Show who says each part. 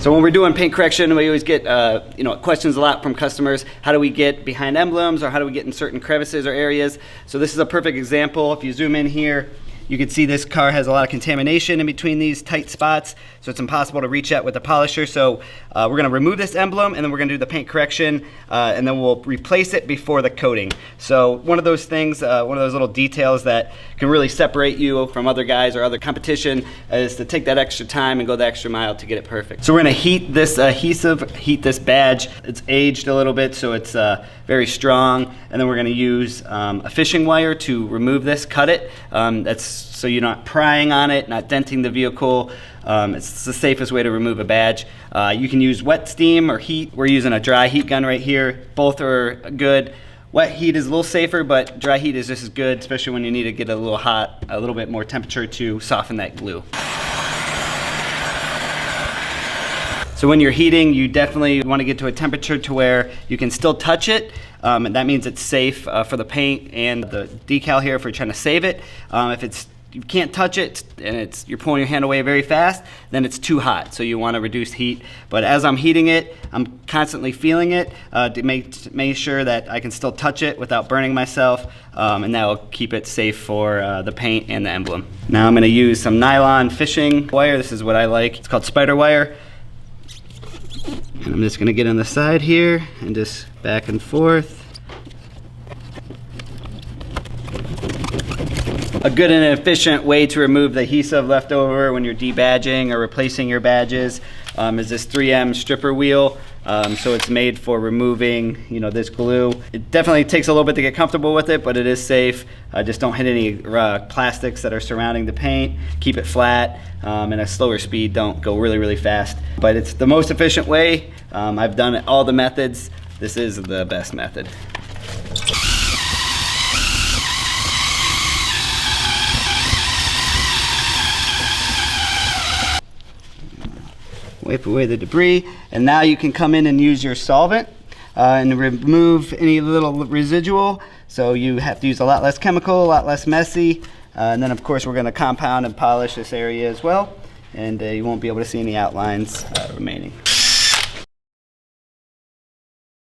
Speaker 1: So when we're doing paint correction, we always get questions a lot from customers. How do we get behind emblems, or how do we get in certain crevices or areas? So this is a perfect example. If you zoom in here, you can see this car has a lot of contamination in between these tight spots, so it's impossible to reach at with the polisher. So we're going to remove this emblem, and then we're going to do the paint correction, and then we'll replace it before the coating. So one of those things, one of those little details that can really separate you from other guys or other competition is to take that extra time and go the extra mile to get it perfect. So we're going to heat this adhesive, heat this badge. It's aged a little bit, so it's very strong, and then we're going to use a fishing wire to remove this, cut it. That's so you're not prying on it, not denting the vehicle. It's the safest way to remove a badge. You can use wet steam or heat. We're using a dry heat gun right here. Both are good. Wet heat is a little safer, but dry heat is just as good, especially when you need to get a little hot, a little bit more temperature to soften that glue. So when you're heating, you definitely want to get to a temperature to where you can still touch it. And that means it's safe for the paint and the decal here if we're trying to save it. If you can't touch it and you're pulling your hand away very fast, then it's too hot. So you want to reduce heat. But as I'm heating it, I'm constantly feeling it to make sure that I can still touch it without burning myself. And that will keep it safe for the paint and the emblem. Now I'm going to use some nylon fishing wire. This is what I like. It's called spider wire. And I'm just going to get on the side here and just back and forth. A good and efficient way to remove the adhesive left over when you're debadging or replacing your badges is this 3M stripper wheel. So it's made for removing, this glue. It definitely takes a little bit to get comfortable with it, but it is safe. Just don't hit any plastics that are surrounding the paint. Keep it flat, and a slower speed. Don't go really, really fast. But it's the most efficient way. I've done all the methods. This is the best method. Wipe away the debris, and now you can come in and use your solvent and remove any little residual. So you have to use a lot less chemical, a lot less messy, and then of course we're going to compound and polish this area as well, and you won't be able to see any outlines remaining.